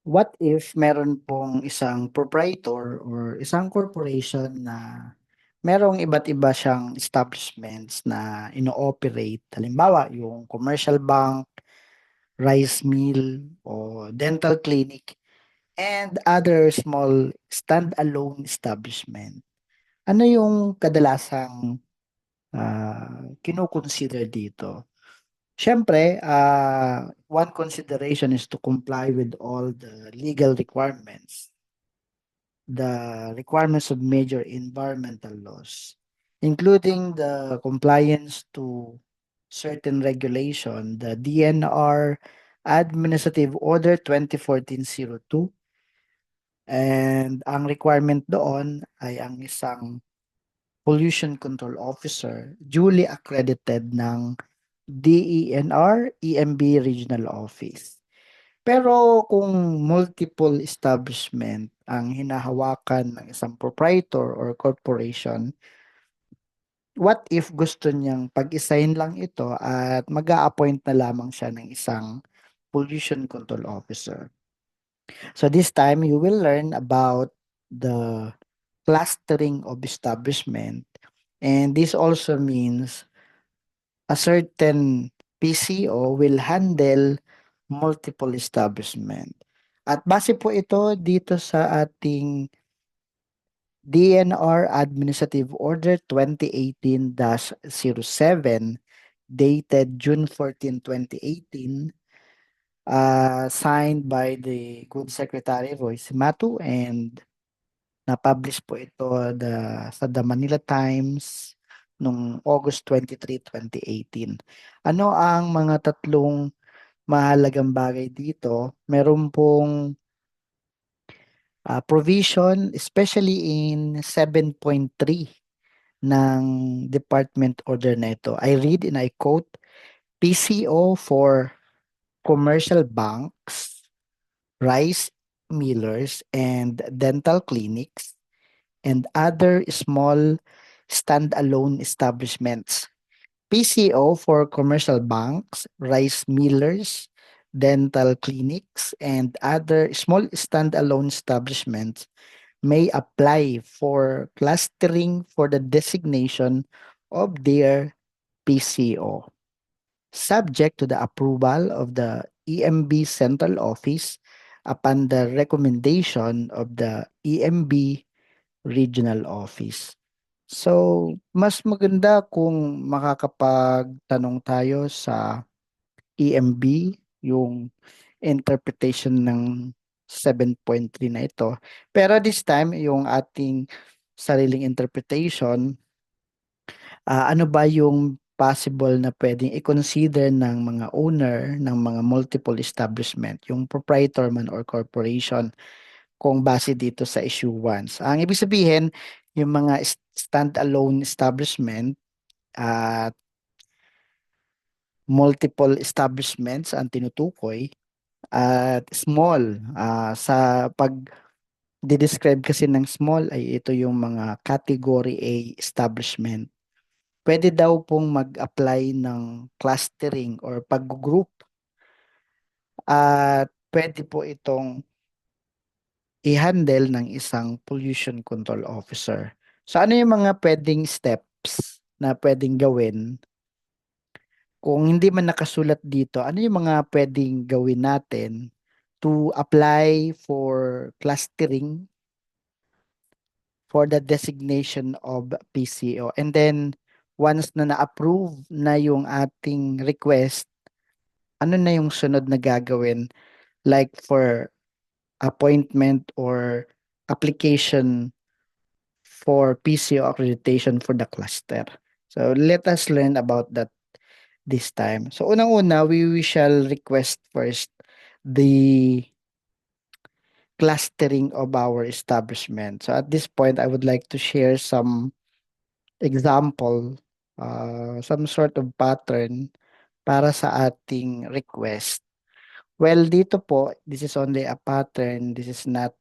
What if meron pong isang proprietor or isang corporation na merong iba't iba siyang establishments na ino-operate. Halimbawa, yung commercial bank, rice mill, o dental clinic, and other small stand-alone establishment. Ano yung kadalasang kinoconsider dito? Siyempre, one consideration is to comply with all the legal requirements, the requirements of major environmental laws, including the compliance to certain regulation, the DNR Administrative Order 2014-02, and ang requirement doon ay ang isang pollution control officer duly accredited ng DENR EMB Regional Office. Pero kung multiple establishment ang hinahawakan ng isang proprietor or corporation, what if gusto niyang pag-isahin lang ito at mag-a-appoint na lamang siya ng isang pollution control officer? So this time you will learn about the clustering of establishment, and this also means a certain PCO will handle multiple establishment. At base po ito dito sa ating DNR Administrative Order 2018-07 dated June 14, 2018, signed by the Good Secretary Royce Matu, and na-publish po ito sa The Manila Times noong August 23, 2018. Ano ang mga tatlong mahalagang bagay dito? Meron pong provision, especially in 7.3 ng department order na ito. I read and I quote, PCO for commercial banks, rice millers, and dental clinics, and other small standalone establishments. PCO for commercial banks, rice millers, dental clinics, and other small standalone establishments may apply for clustering for the designation of their PCO, subject to the approval of the EMB Central Office upon the recommendation of the EMB Regional Office. So, mas maganda kung makakapagtanong tayo sa EMB, yung interpretation ng 7.3 na ito. Pero this time, yung ating sariling interpretation, ano ba yung possible na pwedeng i-consider ng mga owner ng mga multiple establishment, yung proprietor man or corporation, kung base dito sa issuance. Ang ibig sabihin, yung mga stand-alone establishment at multiple establishments ang tinutukoy, at small, sa pag describe kasi ng small ay ito yung mga category A establishment. Pwede daw pong mag-apply ng clustering or pag-group, at pwede po itong i-handle ng isang pollution control officer. So ano yung mga pwedeng steps na pwedeng gawin kung hindi man nakasulat dito? Ano yung mga pwedeng gawin natin to apply for clustering for the designation of PCO? And then once na na-approve na yung ating request, ano na yung sunod na gagawin, like for appointment or application for PCO accreditation for the cluster? So let us learn about that this time. So unang-una, we shall request first the clustering of our establishment. So at this point, I would like to share some example, some sort of pattern para sa ating request. Well, dito po, this is only a pattern. This is not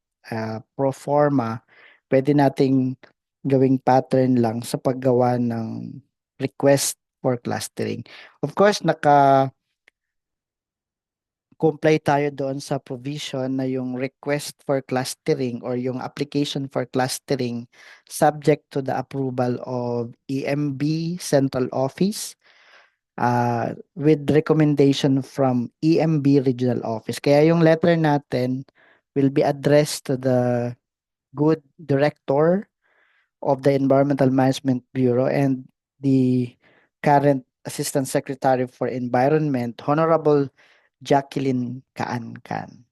pro forma. Pwede nating gawing pattern lang sa paggawa ng request for clustering. Of course, comply tayo doon sa provision na yung request for clustering or yung application for clustering subject to the approval of EMB Central Office with recommendation from EMB Regional Office. Kaya yung letter natin will be addressed to the good director of the Environmental Management Bureau and the current Assistant Secretary for Environment, Honorable Jacqueline Kaankan.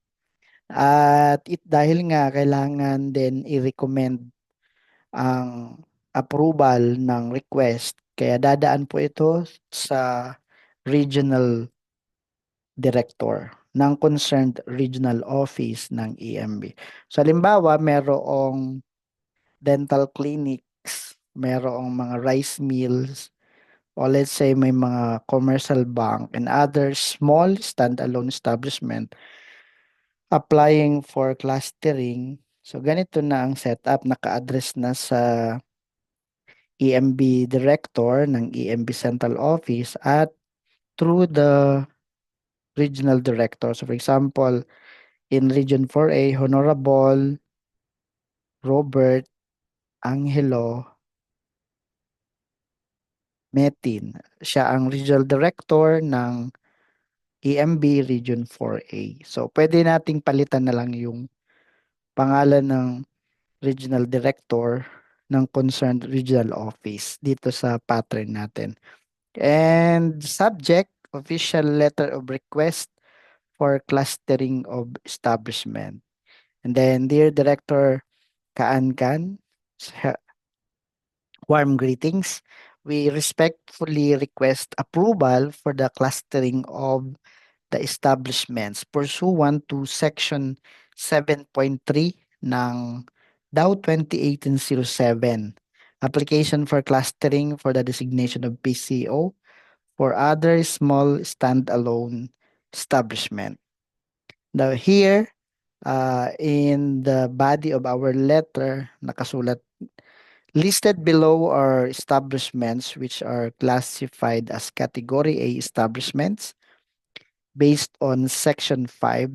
At dahil nga kailangan din i-recommend ang approval ng request, kaya dadaan po ito sa regional director ng concerned regional office ng EMB. So halimbawa, merong dental clinics, merong mga rice mills, o let's say may mga commercial bank and other small standalone establishment applying for clustering. So ganito na ang setup, naka-address na sa EMB director ng EMB Central Office at through the regional director. So for example, in Region 4A, Honorable Robert Angelo Metin. Siya ang regional director ng EMB Region 4A. So pwede nating palitan na lang yung pangalan ng regional director ng concerned regional office dito sa pattern natin. And subject, official letter of request for clustering of establishment. And then, dear Director Kaankan, warm greetings. We respectfully request approval for the clustering of the establishments pursuant to Section 7.3 ng DAO 2018-07, application for clustering for the designation of PCO for other small standalone establishment. Now here, in the body of our letter, nakasulat, listed below are establishments which are classified as Category A establishments based on Section 5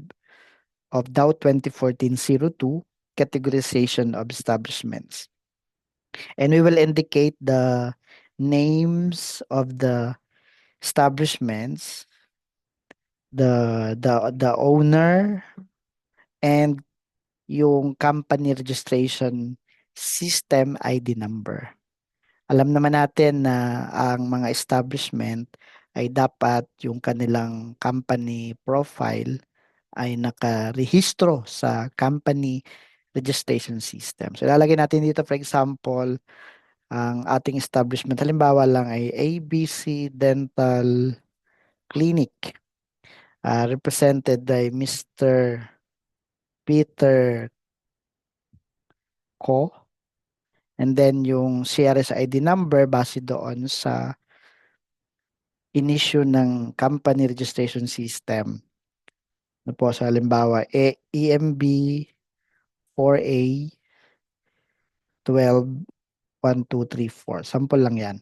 of DAO 2014-02, categorization of establishments. And we will indicate the names of the establishments, the owner, and yung company registration system ID number. Alam naman natin na ang mga establishment ay dapat yung kanilang company profile ay nakarehistro sa company registration system. So ilalagay natin dito, for example, ang ating establishment. Halimbawa lang ay ABC Dental Clinic, represented by Mr. Peter Ko. And then yung CRS ID number base doon sa in-issue ng company registration system. Ano po, sa halimbawa, EMB 4A 12 1, 2, 3, 4. Sample lang yan.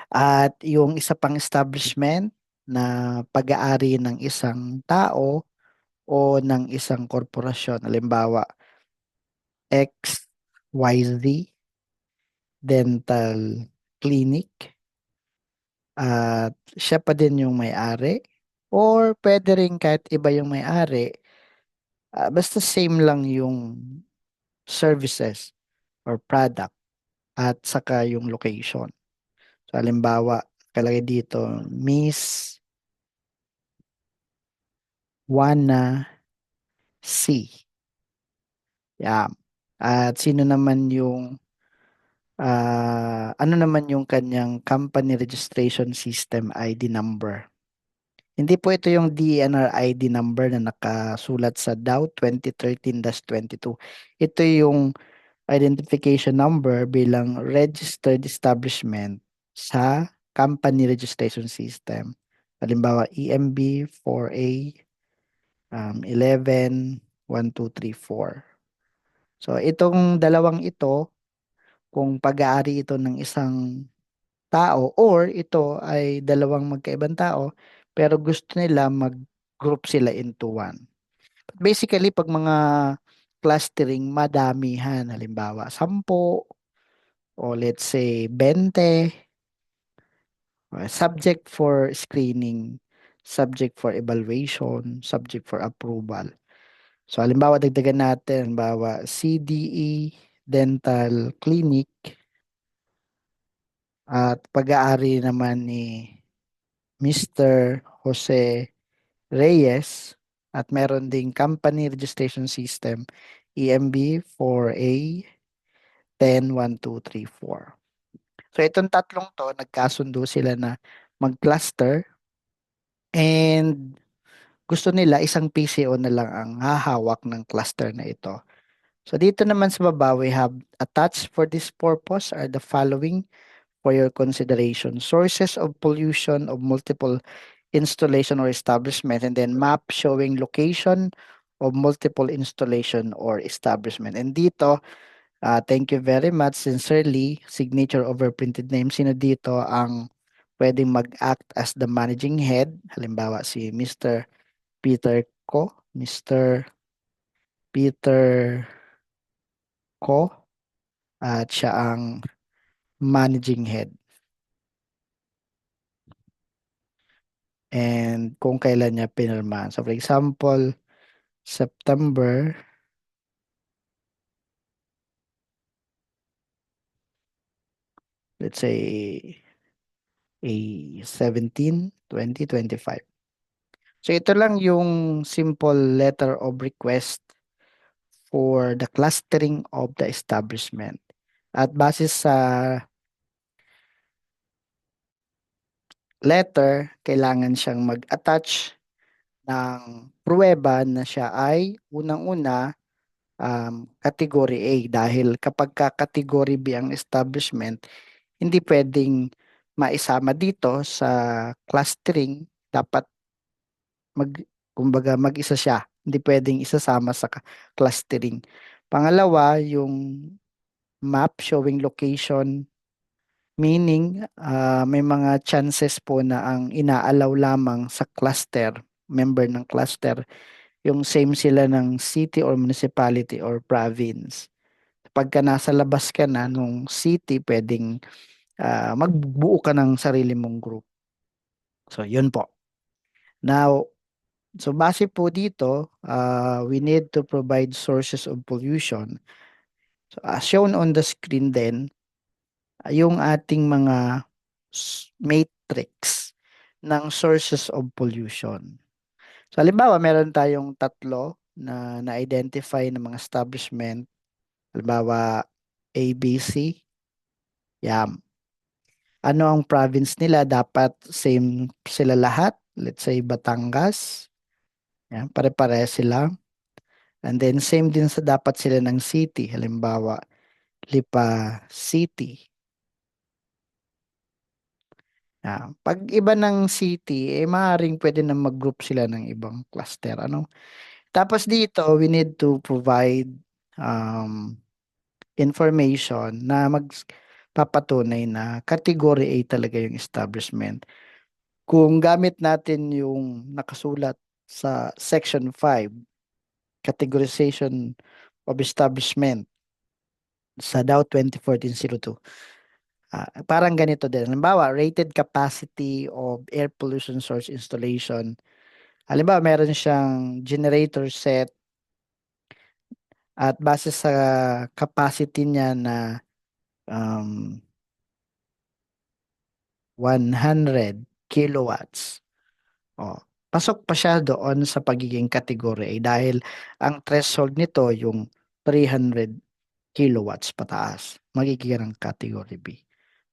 At yung isa pang establishment na pag-aari ng isang tao o ng isang korporasyon. Halimbawa, XYZ Dental Clinic. At siya pa din yung may-ari. Or pwede rin kahit iba yung may-ari. Basta same lang yung services or product at saka yung location. So, halimbawa, kalagay dito, Miss Wana C. Yeah. At sino naman yung, ano naman yung kanyang company registration system ID number. Hindi po ito yung DENR ID number na nakasulat sa DAO 2013-22. Ito yung identification number bilang registered establishment sa company registration system. Halimbawa, EMB 4A 11 1, 2, 3, 4. So itong dalawang ito, kung pag-aari ito ng isang tao or ito ay dalawang magkaibang tao pero gusto nila group sila into one. Basically, pag mga clustering, madamihan. Halimbawa, 10 o let's say 20. Subject for screening, subject for evaluation, subject for approval. So, halimbawa, dagdagan natin, halimbawa, CDE, Dental Clinic, at pag-aari naman ni Mr. Jose Reyes, at meron ding Company Registration System, EMB 4A 101234. So, itong tatlong to, nagkasundo sila na mag-cluster and gusto nila isang PCO na lang ang hahawak ng cluster na ito. So dito naman sa baba, we have attached for this purpose are the following for your consideration. Sources of pollution of multiple installation or establishment, and then map showing location of multiple installation or establishment. And dito, thank you very much, sincerely, signature over printed name. Sino dito ang pwedeng mag-act as the managing head? Halimbawa si Mr. Peter Ko, Mr. Peter Ko, at siya ang managing head. And kung kailan niya pinirmahan. So for example, September, let's say a 17, 2025. So ito lang yung simple letter of request for the clustering of the establishment. At base sa letter, kailangan siyang mag-attach ng pruweba na siya ay unang-una category A, dahil kapag category B ang establishment, hindi pwedeng maisama dito sa clustering. Dapat mag kumbaga mag-isa siya. Hindi pwedeng isasama sa clustering. Pangalawa, yung map showing location, meaning may mga chances po na ang inaalaw lamang sa cluster, member ng cluster, yung same sila ng city or municipality or province. Pagka nasa labas ka na nung city, pwedeng magbuo ka ng sarili mong group. So, yun po. Now, so base po dito, we need to provide sources of pollution. So, as shown on the screen din, yung ating mga matrix ng sources of pollution. So, halimbawa, meron tayong tatlo na na-identify ng mga establishment. Halimbawa, ABC. Yan. Ano ang province nila? Dapat same sila lahat. Let's say Batangas. Yan, pare-pare sila. And then same din sa dapat sila ng city. Halimbawa, Lipa City. Yan. Pag iba ng city, maaaring pwede na mag-group sila ng ibang cluster. Ano? Tapos dito, we need to provide um, information na magpapatunay na category A talaga yung establishment. Kung gamit natin yung nakasulat sa Section 5, Categorization of Establishment sa DAO 2014-02, parang ganito din. Halimbawa, rated capacity of air pollution source installation. Halimbawa, meron siyang generator set at base sa capacity niya na um, 100 kilowatts. Oh, pasok pa siya doon sa pagiging category A dahil ang threshold nito yung 300 kilowatts pataas. Magiging ng category B.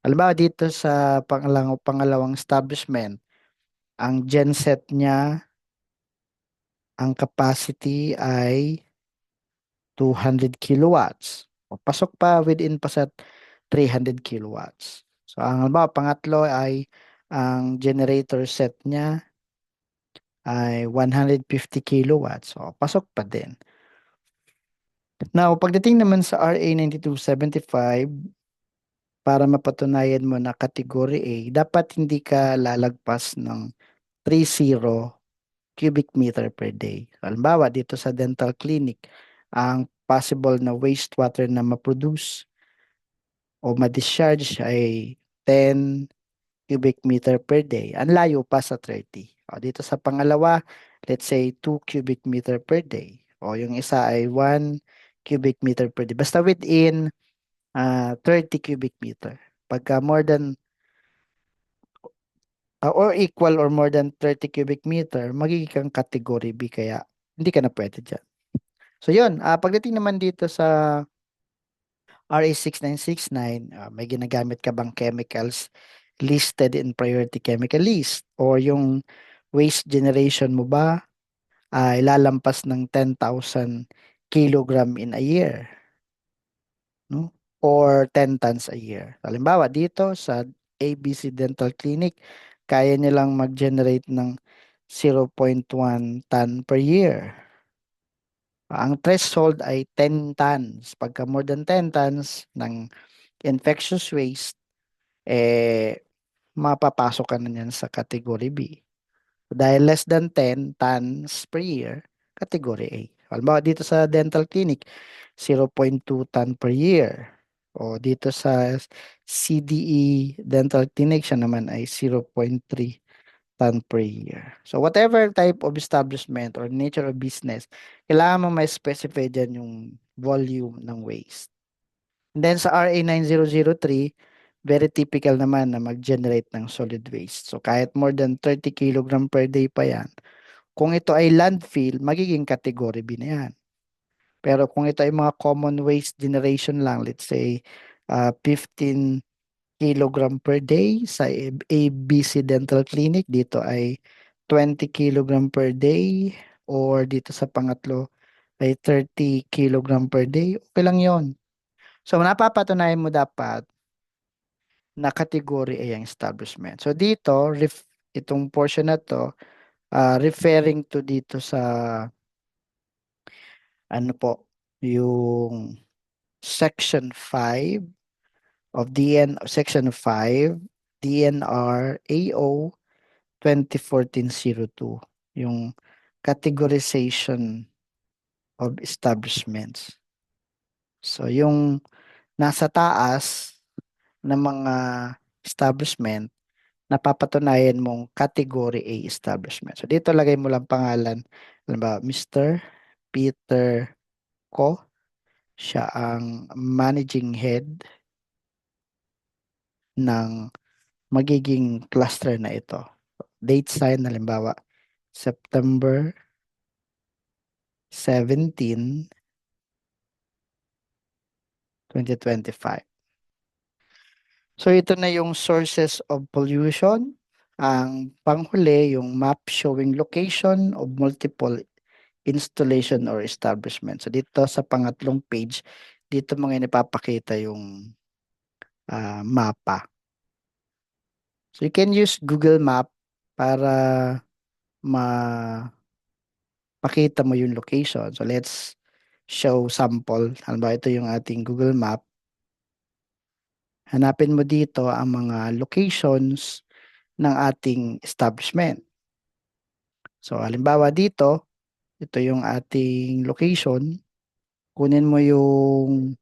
Halimbawa dito sa pangalawang establishment, ang genset niya, ang capacity ay 200 kilowatts. O, pasok pa within pa sa 300 kilowatts. So ang halimbawa pangatlo ay ang generator set niya ay 150 kilowatts. So, pasok pa din. Now, pagdating naman sa RA 9275, para mapatunayan mo na category A, dapat hindi ka lalagpas ng 30 cubic meter per day. Halimbawa, dito sa dental clinic, ang possible na wastewater na ma-produce o ma-discharge ay 10 cubic meter per day. Ang layo pa sa 30. O, dito sa pangalawa, let's say 2 cubic meter per day. O yung isa ay 1 cubic meter per day. Basta within 30 cubic meter. Pagka more than or equal or more than 30 cubic meter, magiging kang category B kaya hindi ka na pwede dyan. So yun, pagdating naman dito sa RA 6969, may ginagamit ka bang chemicals listed in priority chemical list? Or yung waste generation mo ba ay lalampas ng 10,000 kilogram in a year? No? Or 10 tons a year. Halimbawa, dito sa ABC Dental Clinic, kaya nilang mag-generate ng 0.1 ton per year. Ang threshold ay 10 tons. Pagka more than 10 tons ng infectious waste, mapapasok ka na niyan sa category B. Dahil less than 10 tons per year, category A. Halimbawa dito sa dental clinic, 0.2 ton per year. O dito sa CDE dental clinic, siya naman ay 0.3 ton per year. So whatever type of establishment or nature of business, kailangan mo may specify dyan yung volume ng waste. And then sa RA 9003, very typical naman na mag-generate ng solid waste. So kahit more than 30 kilogram per day pa yan, kung ito ay landfill, magiging category B na yan. Pero kung ito ay mga common waste generation lang, let's say 15 kilogram per day sa ABC Dental Clinic, dito ay 20 kilogram per day, or dito sa pangatlo ay 30 kilogram per day, okay lang yon. So napapatunayan mo dapat na category A ang establishment. So dito, itong portion na to, referring to dito sa ano po, yung Section 5 of Section 5 DNR AO 2014-02, yung categorization of establishments. So yung nasa taas ng mga establishment, napapatunayan mong category A establishment. So dito lagay mo lang pangalan, halimbawa Mr. Peter Ko, siya ang managing head ng magiging cluster na ito. Date sign, halimbawa, September 17, 2025. So ito na yung sources of pollution. Ang panghuli, yung map showing location of multiple installation or establishment. So dito sa pangatlong page, dito mga inipapakita yung mapa. So you can use Google Map para mapakita mo yung location. So let's show sample. Halimbawa ito yung ating Google Map. Hanapin mo dito ang mga locations ng ating establishment. So halimbawa dito, ito yung ating location. Kunin mo yung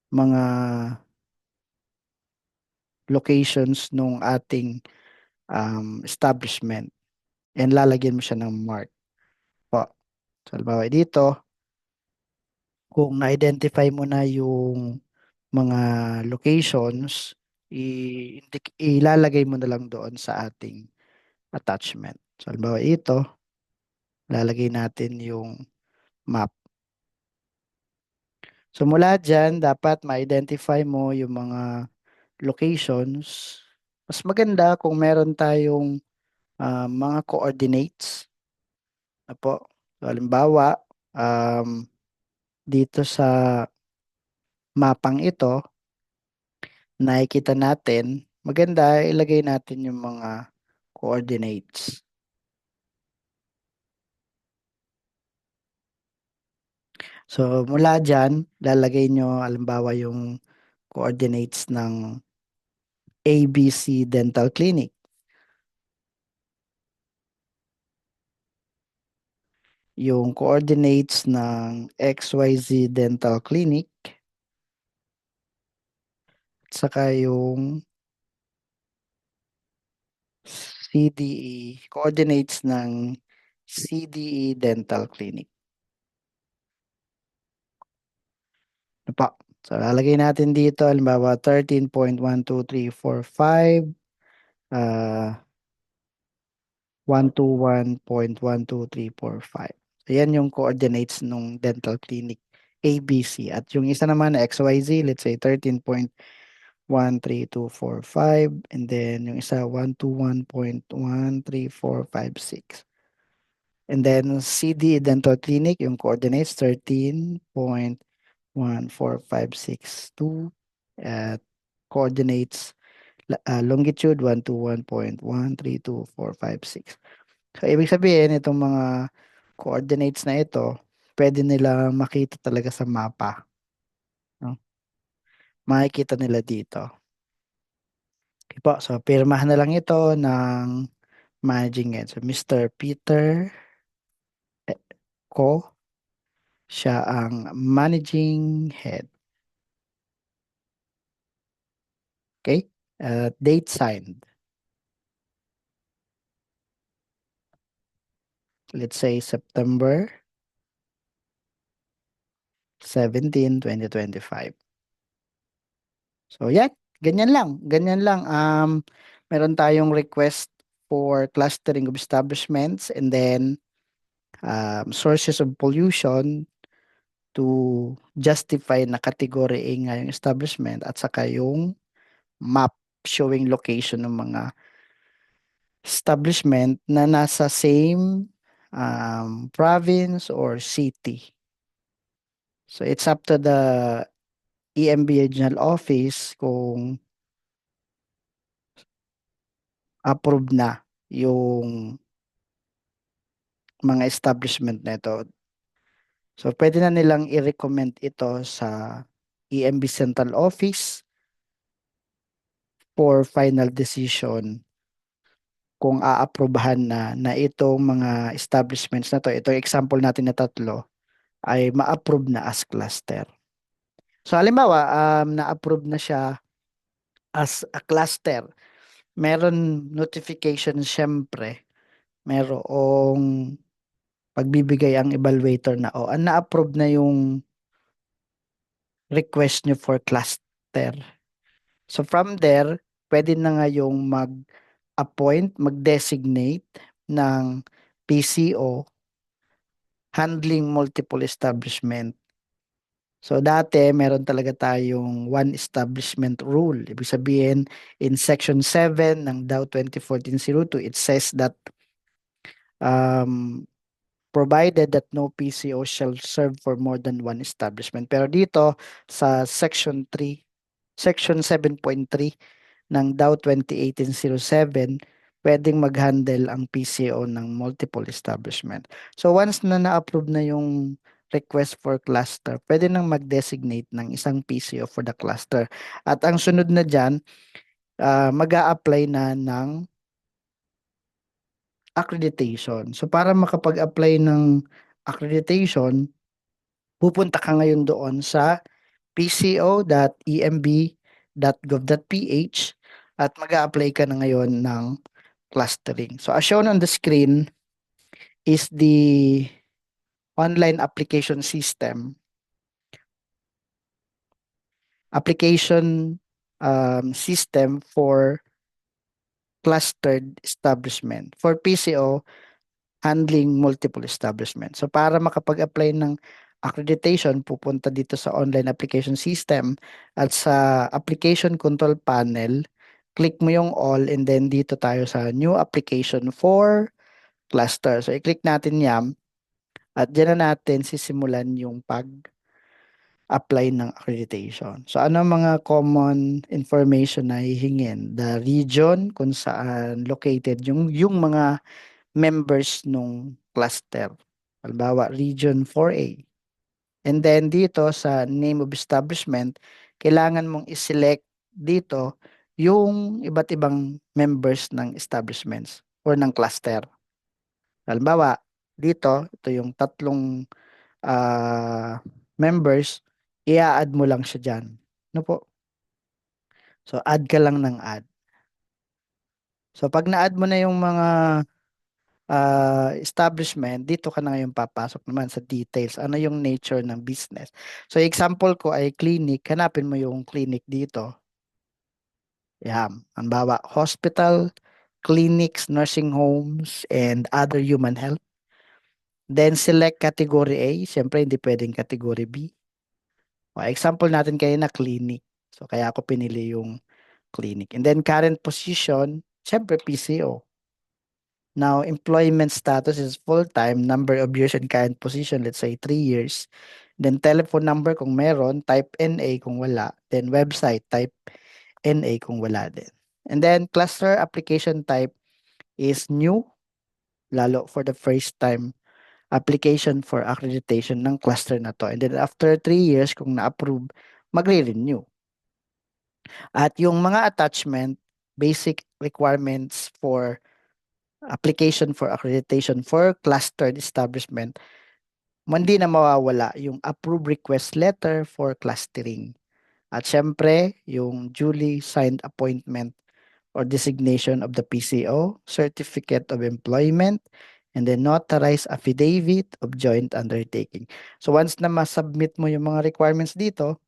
mga locations ng ating establishment and lalagyan mo siya ng mark po. So, halimbawa dito, kung na-identify mo na yung mga locations, ilalagay mo na lang doon sa ating attachment. So, halimbawa ito, lalagay natin yung map. So, mula dyan, dapat ma-identify mo yung mga locations. Mas maganda kung meron tayong mga coordinates na po. So, halimbawa, dito sa mapang ito, nakikita natin, maganda ilagay natin yung mga coordinates. So, mula dyan, lalagay nyo, halimbawa, yung coordinates ng ABC Dental Clinic. yung coordinates ng XYZ Dental Clinic, at saka yung CDE, coordinates ng CDE Dental Clinic. Ano pa? So, lalagay natin dito, halimbawa, 13.12345, ah, 121.12345. So, yan yung coordinates ng dental clinic ABC. At yung isa naman na XYZ, let's say 13.13245, and then yung isa 121.13456. And then CD Dental Clinic, yung coordinates 13.14562 at coordinates longitude 121.1324556. So, ibig sabihin, itong mga coordinates na ito, pwede nila makita talaga sa mapa. No? Makikita nila dito. Okay po, so pirmahan na lang ito ng managing head. So, Mr. Peter Ko, siya ang managing head. Okay? Date signed. Let's say September 17, 2025. So, yan. Ganyan lang. Ganyan lang. Meron tayong request for clustering of establishments and then sources of pollution to justify na category A nga yung establishment at saka yung map showing location ng mga establishment na nasa same province or city. So it's up to the EMB Regional Office kung approve na yung mga establishment na ito. So pwede na nilang i-recommend ito sa EMB Central Office for final decision kung aaprobahan na itong mga establishments na to, itong example natin na tatlo, ay ma-approve na as cluster. So halimbawa, na-approve na siya as a cluster. Meron notification syempre, merong pagbibigay ang evaluator na na-approve na yung request nyo for cluster. So from there, pwede na nga yung mag-appoint, mag-designate ng PCO handling multiple establishment. So dati meron talaga tayong one establishment rule. Ibig sabihin in section 7 ng DAO 2014-02 it says that um, provided that no PCO shall serve for more than one establishment. Pero dito sa section 3, section 7.3 ng DAO 2018-07, pwedeng mag-handle ang PCO ng multiple establishment. So once na na-approve na yung request for cluster, pwede nang mag-designate ng isang PCO for the cluster. At ang sunod na dyan, mag-a-apply na ng accreditation. So para makapag-apply ng accreditation, pupunta ka ngayon doon sa pco.emb.gov.ph at mag-a-apply ka na ngayon ng clustering. So as shown on the screen is the online application system for clustered establishment for PCO handling multiple establishment. So para makapag-apply ng accreditation, pupunta dito sa online application system at sa application control panel, click mo yung all and then dito tayo sa new application for cluster. So i-click natin yan at dyan na natin sisimulan yung pag-apply ng accreditation. So ano mga common information na hihingin? The region kung saan located yung mga members nung cluster. Halimbawa, Region 4A. And then dito sa name of establishment, kailangan mong iselect dito yung iba't ibang members ng establishments or ng cluster. Halimbawa, Dito, ito yung tatlong members, i-add mo lang siya dyan. Ano po? So, add ka lang ng add. So, pag na-add mo na yung mga establishment, dito ka na ngayon papasok naman sa details. Ano yung nature ng business? So, example ko ay clinic. Hanapin mo yung clinic dito. Yan. Ang bawa, hospital, clinics, nursing homes, and other human health. Then, select category A. Siyempre, hindi pwedeng category B. O, example natin kayo na clinic. So, kaya ako pinili yung clinic. And then, current position, siyempre, PCO. Now, employment status is full-time, number of years and current position, let's say 3 years. Then telephone number kung meron, type NA kung wala. Then website, type NA kung wala din. And then cluster application type is new, lalo for the first time application for accreditation ng cluster na to. And then after 3 years, kung na-approve, magre-renew. At yung mga attachment, basic requirements for application for accreditation for clustered establishment, hindi na mawawala yung approve request letter for clustering. At syempre, yung duly signed appointment or designation of the PCO, certificate of employment, and then notarized affidavit of joint undertaking. So once na ma-submit mo yung mga requirements dito,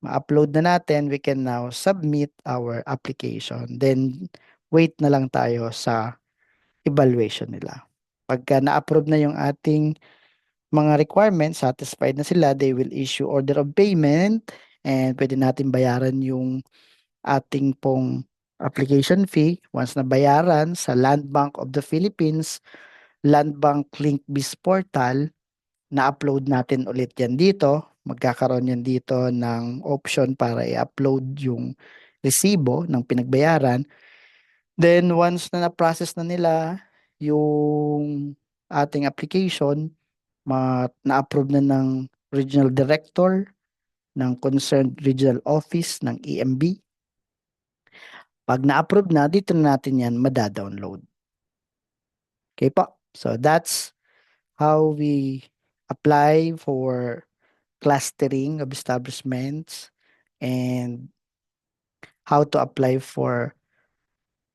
ma-upload na natin, we can now submit our application. Then wait na lang tayo sa evaluation nila. Pagka na-approve na yung ating mga requirements, satisfied na sila, they will issue order of payment and pwede natin bayaran yung ating pong application fee. Once na bayaran sa Land Bank of the Philippines, Land Bank Link Biz Portal, na-upload natin ulit yan dito. Magkakaroon yan dito ng option para i-upload yung resibo ng pinagbayaran. Then once na na-process na nila yung ating application, na-approve na ng regional director ng concerned regional office ng EMB. Pag na-approve na, dito na natin yan madadownload. Okay po? So that's how we apply for clustering of establishments and how to apply for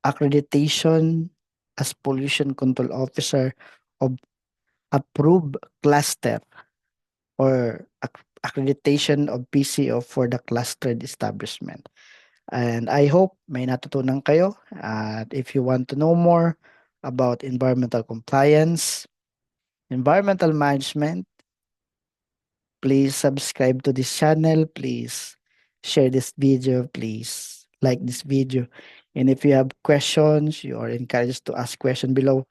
accreditation as pollution control officer of approved cluster or accreditation of PCO for the clustered establishment. And I hope may natutunan kayo. At if you want to know more about environmental compliance, environmental management, please subscribe to this channel. Please share this video. Please like this video. And if you have questions, you are encouraged to ask question below.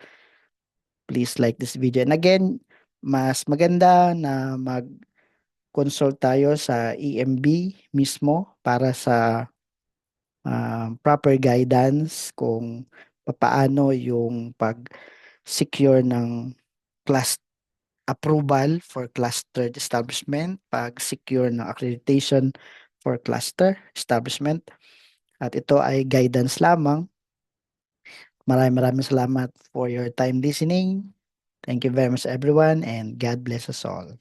Please like this video. And again, mas maganda na mag-consult tayo sa EMB mismo para sa proper guidance kung paano yung pag-secure ng class approval for clustered establishment, pag-secure ng accreditation for cluster establishment. At ito ay guidance lamang. Maraming salamat for your time listening. Thank you very much everyone and God bless us all.